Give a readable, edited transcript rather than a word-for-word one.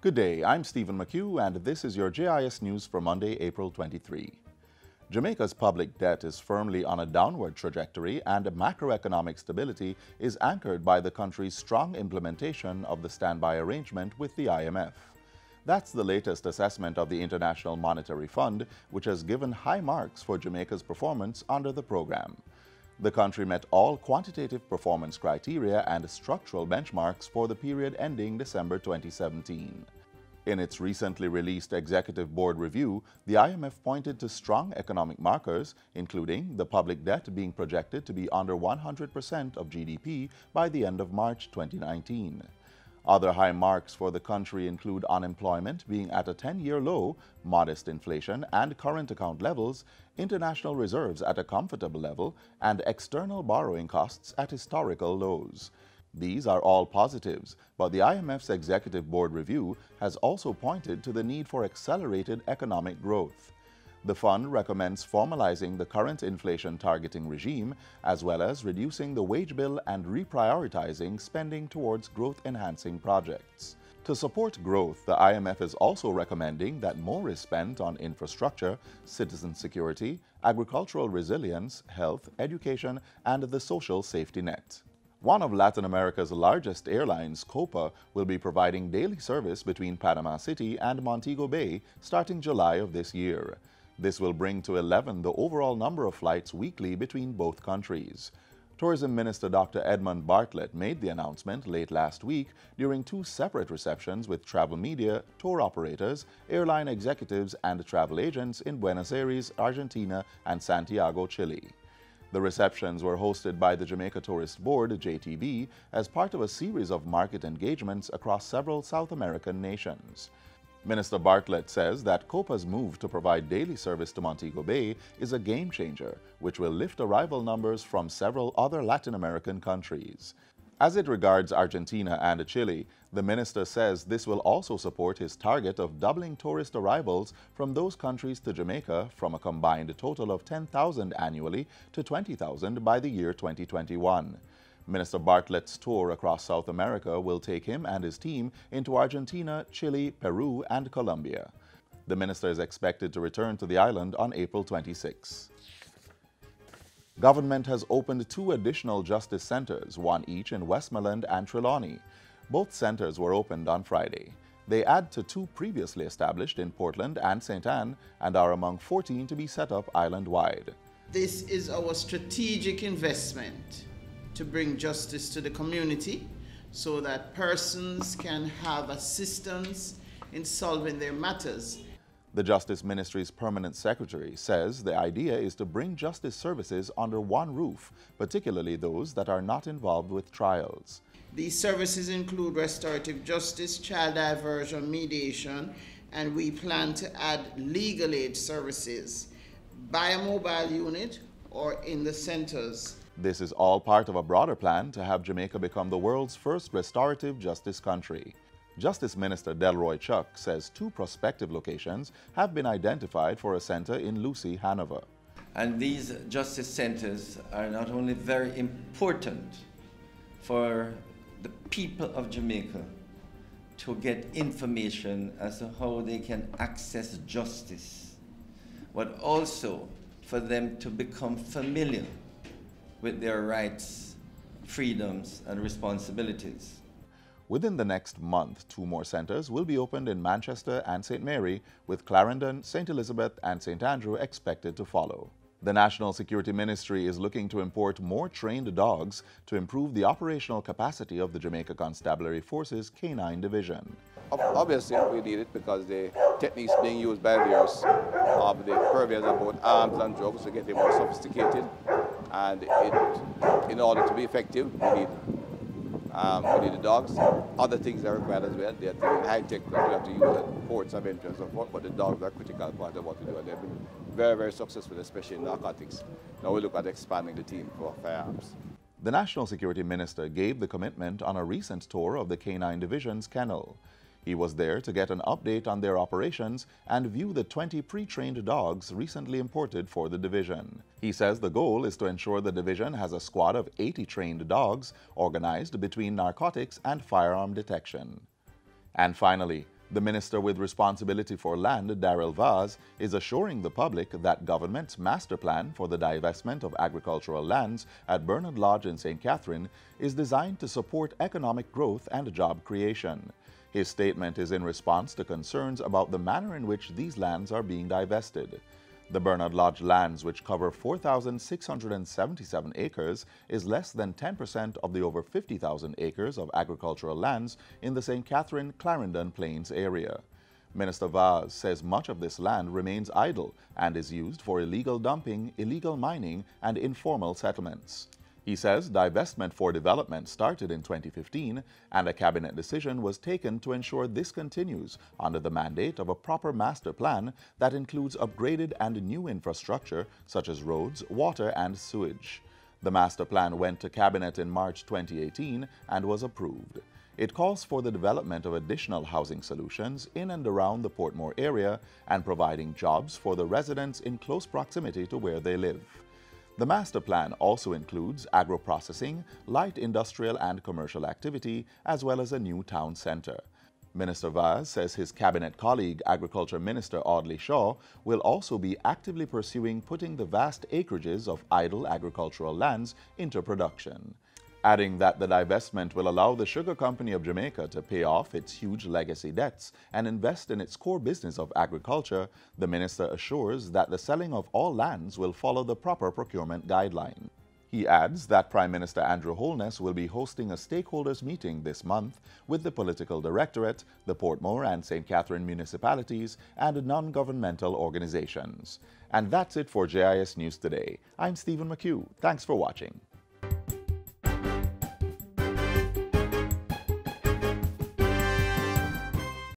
Good day, I'm Stephen McHugh, and this is your JIS News for Monday, April 23. Jamaica's public debt is firmly on a downward trajectory, and macroeconomic stability is anchored by the country's strong implementation of the standby arrangement with the IMF. That's the latest assessment of the International Monetary Fund, which has given high marks for Jamaica's performance under the program. The country met all quantitative performance criteria and structural benchmarks for the period ending December 2017. In its recently released Executive Board review, the IMF pointed to strong economic markers, including the public debt being projected to be under 100% of GDP by the end of March 2019. Other high marks for the country include unemployment being at a 10-year low, modest inflation and current account levels, international reserves at a comfortable level, and external borrowing costs at historical lows. These are all positives, but the IMF's Executive Board review has also pointed to the need for accelerated economic growth. The fund recommends formalizing the current inflation targeting regime, as well as reducing the wage bill and reprioritizing spending towards growth-enhancing projects. To support growth, the IMF is also recommending that more is spent on infrastructure, citizen security, agricultural resilience, health, education, and the social safety net. One of Latin America's largest airlines, Copa, will be providing daily service between Panama City and Montego Bay starting July of this year. This will bring to 11 the overall number of flights weekly between both countries. Tourism Minister Dr. Edmund Bartlett made the announcement late last week during two separate receptions with travel media, tour operators, airline executives, and travel agents in Buenos Aires, Argentina, and Santiago, Chile. The receptions were hosted by the Jamaica Tourist Board, JTB, as part of a series of market engagements across several South American nations. Minister Bartlett says that Copa's move to provide daily service to Montego Bay is a game changer, which will lift arrival numbers from several other Latin American countries. As it regards Argentina and Chile, the minister says this will also support his target of doubling tourist arrivals from those countries to Jamaica from a combined total of 10,000 annually to 20,000 by the year 2021. Minister Bartlett's tour across South America will take him and his team into Argentina, Chile, Peru, and Colombia. The minister is expected to return to the island on April 26. Government has opened two additional justice centers, one each in Westmoreland and Trelawney. Both centers were opened on Friday. They add to two previously established in Portland and St. Anne and are among 14 to be set up island-wide. This is our strategic investment to bring justice to the community so that persons can have assistance in solving their matters. The Justice Ministry's permanent secretary says the idea is to bring justice services under one roof, particularly those that are not involved with trials. These services include restorative justice, child diversion, mediation, and we plan to add legal aid services by a mobile unit or in the centers. This is all part of a broader plan to have Jamaica become the world's first restorative justice country. Justice Minister Delroy Chuck says two prospective locations have been identified for a center in Lucy, Hanover. And these justice centers are not only very important for the people of Jamaica to get information as to how they can access justice, but also for them to become familiar with their rights, freedoms, and responsibilities. Within the next month, two more centers will be opened in Manchester and St. Mary, with Clarendon, St. Elizabeth, and St. Andrew expected to follow. The National Security Ministry is looking to import more trained dogs to improve the operational capacity of the Jamaica Constabulary Force's Canine Division. Obviously, we need it because the techniques being used by various of the purveyors of both arms and drugs are getting more sophisticated, and in order to be effective, we need the dogs. Other things are required as well. They're high-tech that we have to use at ports of entry and so forth, but the dogs are a critical part of what we do, and they've been very, very successful, especially in narcotics. Now we look at expanding the team for firearms. The National Security Minister gave the commitment on a recent tour of the Canine Division's kennel. He was there to get an update on their operations and view the 20 pre-trained dogs recently imported for the division. He says the goal is to ensure the division has a squad of 80 trained dogs organized between narcotics and firearm detection. And finally, The Minister with responsibility for land, Darrell Vaz, is assuring the public that government's master plan for the divestment of agricultural lands at Bernard Lodge in St. Catherine is designed to support economic growth and job creation. His statement is in response to concerns about the manner in which these lands are being divested. The Bernard Lodge lands, which cover 4,677 acres, is less than 10% of the over 50,000 acres of agricultural lands in the St. Catherine-Clarendon Plains area. Minister Vaz says much of this land remains idle and is used for illegal dumping, illegal mining, and informal settlements. He says divestment for development started in 2015 and a cabinet decision was taken to ensure this continues under the mandate of a proper master plan that includes upgraded and new infrastructure such as roads, water, and sewage. The master plan went to cabinet in March 2018 and was approved. It calls for the development of additional housing solutions in and around the Portmore area and providing jobs for the residents in close proximity to where they live. The master plan also includes agro-processing, light industrial and commercial activity, as well as a new town centre. Minister Vaz says his cabinet colleague, Agriculture Minister Audley Shaw, will also be actively pursuing putting the vast acreages of idle agricultural lands into production. Adding that the divestment will allow the Sugar Company of Jamaica to pay off its huge legacy debts and invest in its core business of agriculture, the minister assures that the selling of all lands will follow the proper procurement guideline. He adds that Prime Minister Andrew Holness will be hosting a stakeholders meeting this month with the Political Directorate, the Portmore and St. Catherine municipalities, and non-governmental organizations. And that's it for JIS News Today. I'm Stephen McHugh. Thanks for watching.